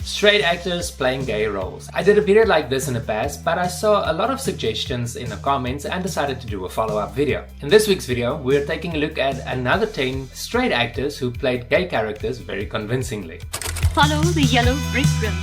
Straight actors playing gay roles. I did a video like this in the past, but I saw a lot of suggestions in the comments and decided to do a follow-up video. In this week's video, we're taking a look at another 10 straight actors who played gay characters very convincingly. Follow the yellow brick road.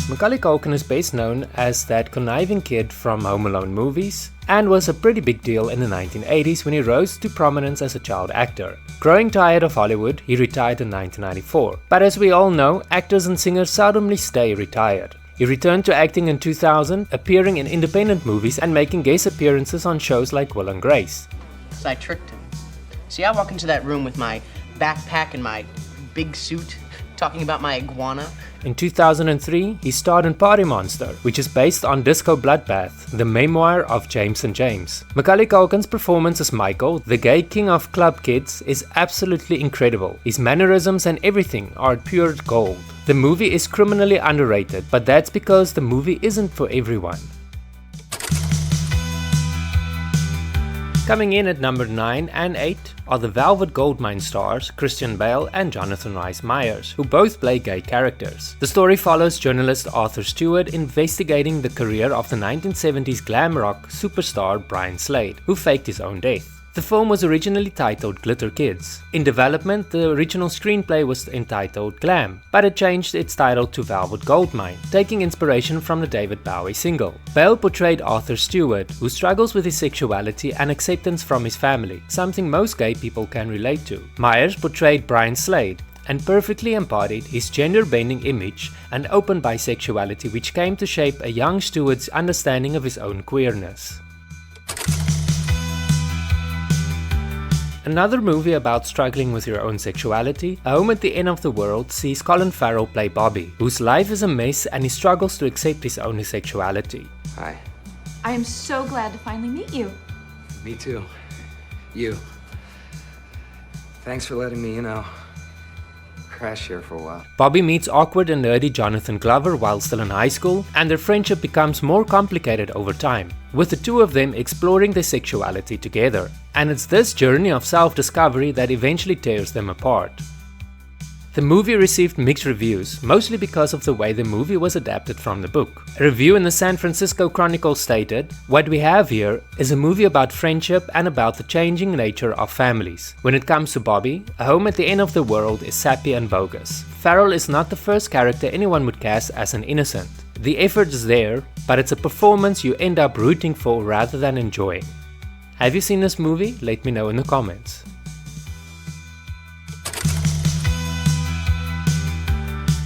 Macaulay Culkin is best known as that conniving kid from Home Alone movies and was a pretty big deal in the 1980s when he rose to prominence as a child actor. Growing tired of Hollywood, he retired in 1994. But as we all know, actors and singers seldomly stay retired. He returned to acting in 2000, appearing in independent movies and making guest appearances on shows like Will and Grace. So I tricked him. See, I walk into that room with my backpack and my big suit, talking about my iguana. In 2003, he starred in Party Monster, which is based on Disco Bloodbath, the memoir of James and James. Macaulay Culkin's performance as Michael, the gay king of club kids, is absolutely incredible. His mannerisms and everything are pure gold. The movie is criminally underrated, but that's because the movie isn't for everyone. Coming in at number 9 and 8 are the Velvet Goldmine stars Christian Bale and Jonathan Rhys Meyers, who both play gay characters. The story follows journalist Arthur Stewart investigating the career of the 1970s glam rock superstar Brian Slade, who faked his own death. The film was originally titled Glitter Kids. In development, the original screenplay was entitled Glam, but it changed its title to Velvet Goldmine, taking inspiration from the David Bowie single. Bale portrayed Arthur Stewart, who struggles with his sexuality and acceptance from his family, something most gay people can relate to. Myers portrayed Brian Slade, and perfectly embodied his gender-bending image and open bisexuality, which came to shape a young Stewart's understanding of his own queerness. Another movie about struggling with your own sexuality, A Home at the End of the World, sees Colin Farrell play Bobby, whose life is a mess and he struggles to accept his own sexuality. Hi. I am so glad to finally meet you. Me too. You. Thanks for letting me, crash here for a while. Bobby meets awkward and nerdy Jonathan Glover while still in high school, and their friendship becomes more complicated over time, with the two of them exploring their sexuality together. And it's this journey of self-discovery that eventually tears them apart. The movie received mixed reviews, mostly because of the way the movie was adapted from the book. A review in the San Francisco Chronicle stated, "What we have here is a movie about friendship and about the changing nature of families. When it comes to Bobby, A Home at the End of the World is sappy and bogus. Farrell is not the first character anyone would cast as an innocent. The effort is there, but it's a performance you end up rooting for rather than enjoying." Have you seen this movie? Let me know in the comments.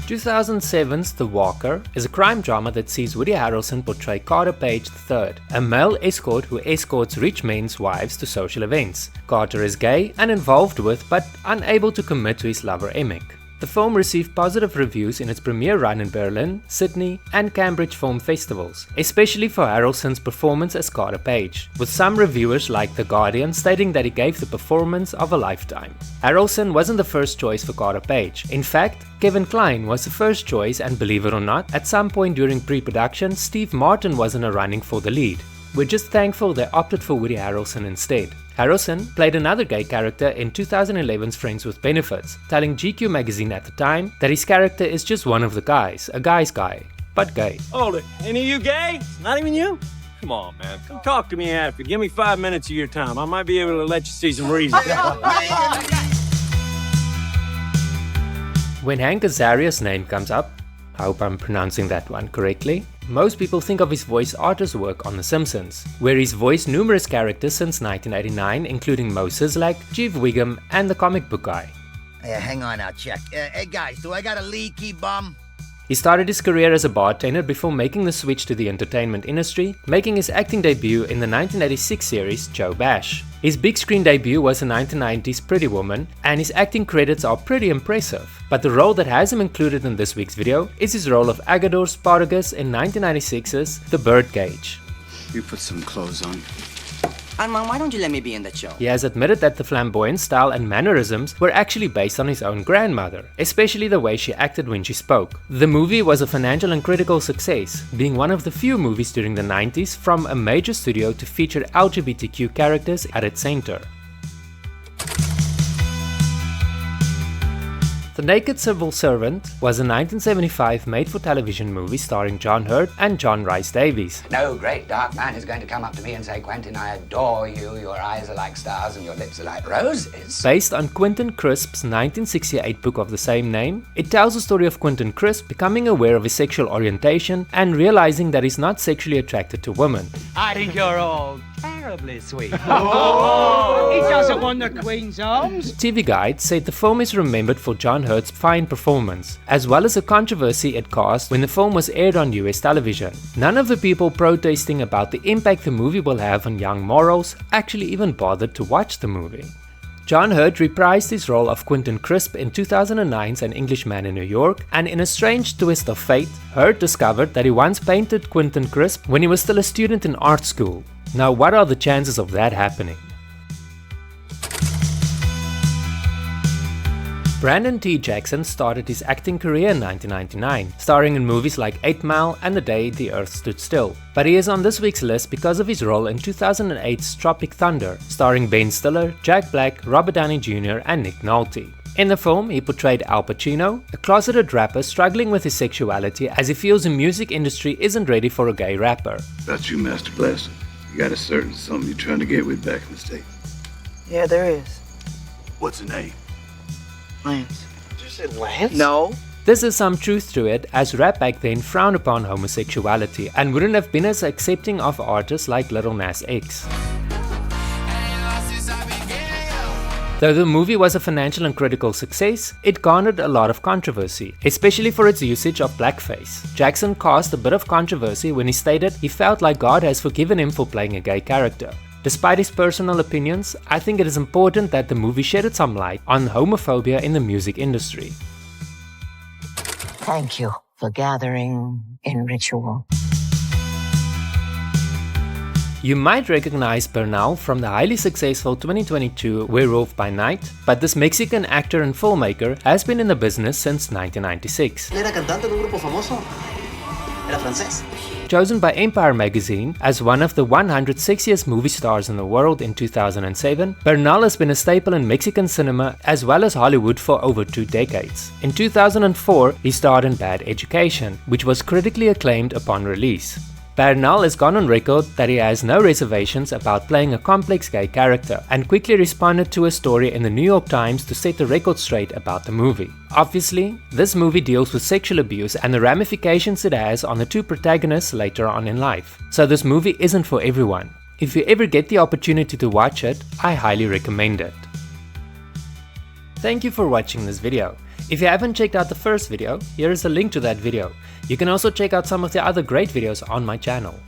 In 2007's The Walker is a crime drama that sees Woody Harrelson portray Carter Page III, a male escort who escorts rich men's wives to social events. Carter is gay and involved with but unable to commit to his lover Emmett. The film received positive reviews in its premiere run in Berlin, Sydney, and Cambridge film festivals, especially for Harrelson's performance as Carter Page, with some reviewers like The Guardian stating that he gave the performance of a lifetime. Harrelson wasn't the first choice for Carter Page. In fact, Kevin Kline was the first choice, and believe it or not, at some point during pre-production, Steve Martin was in a running for the lead. We're just thankful they opted for Woody Harrelson instead. Harrelson played another gay character in 2011's Friends with Benefits, telling GQ magazine at the time that his character is just one of the guys, a guy's guy, but gay. Hold it, any of you gay? Not even you? Come on, man, come talk to me after. Give me 5 minutes of your time. I might be able to let you see some reason. When Hank Azaria's name comes up, I hope I'm pronouncing that one correctly, most people think of his voice artist work on The Simpsons, where he's voiced numerous characters since 1989, including Moe Szyslak, Chief Wiggum, and the comic book guy. Hey, hang on, I'll check. Hey guys, do I got a leaky bum? He started his career as a bartender before making the switch to the entertainment industry, making his acting debut in the 1986 series Joe Bash. His big screen debut was in 1990's Pretty Woman, and his acting credits are pretty impressive. But the role that has him included in this week's video is his role of Agador Spartacus in 1996's The Birdcage. You put some clothes on. And Mom, why don't you let me be in that show? He has admitted that the flamboyant style and mannerisms were actually based on his own grandmother, especially the way she acted when she spoke. The movie was a financial and critical success, being one of the few movies during the 90s from a major studio to feature LGBTQ characters at its center. The Naked Civil Servant was a 1975 made-for-television movie starring John Hurt and John Rhys Davies. No great dark man is going to come up to me and say, Quentin, I adore you, your eyes are like stars and your lips are like roses. Based on Quentin Crisp's 1968 book of the same name, it tells the story of Quentin Crisp becoming aware of his sexual orientation and realizing that he's not sexually attracted to women. I think you're all terribly sweet. Oh, he doesn't want the Queen's arms. TV Guide said the film is remembered for John Hurt's fine performance, as well as a controversy it caused when the film was aired on US television. None of the people protesting about the impact the movie will have on young morals actually even bothered to watch the movie. John Hurt reprised his role of Quentin Crisp in 2009's An Englishman in New York, and in a strange twist of fate, Hurt discovered that he once painted Quentin Crisp when he was still a student in art school. Now, what are the chances of that happening? Brandon T. Jackson started his acting career in 1999, starring in movies like 8 Mile and The Day the Earth Stood Still. But he is on this week's list because of his role in 2008's Tropic Thunder, starring Ben Stiller, Jack Black, Robert Downey Jr. and Nick Nolte. In the film, he portrayed Al Pacino, a closeted rapper struggling with his sexuality as he feels the music industry isn't ready for a gay rapper. About you, Master Blaster. You got a certain something you're trying to get with back in the States. Yeah, there is. What's the name? Lance. Did you say Lance? No. This is some truth to it, as rap back then frowned upon homosexuality and wouldn't have been as accepting of artists like Lil Nas X. Though the movie was a financial and critical success, it garnered a lot of controversy, especially for its usage of blackface. Jackson caused a bit of controversy when he stated he felt like God has forgiven him for playing a gay character. Despite his personal opinions, I think it is important that the movie shedded some light on homophobia in the music industry. Thank you for gathering in ritual. You might recognize Bernal from the highly successful 2022 Werewolf by Night, but this Mexican actor and filmmaker has been in the business since 1996. Era cantante de un grupo famoso. Era francés. Chosen by Empire magazine as one of the 100 sexiest movie stars in the world in 2007, Bernal has been a staple in Mexican cinema as well as Hollywood for over 2 decades. In 2004, he starred in Bad Education, which was critically acclaimed upon release. Bernal has gone on record that he has no reservations about playing a complex gay character, and quickly responded to a story in the New York Times to set the record straight about the movie. Obviously, this movie deals with sexual abuse and the ramifications it has on the 2 protagonists later on in life. So this movie isn't for everyone. If you ever get the opportunity to watch it, I highly recommend it. Thank you for watching this video. If you haven't checked out the first video, here is a link to that video. You can also check out some of the other great videos on my channel.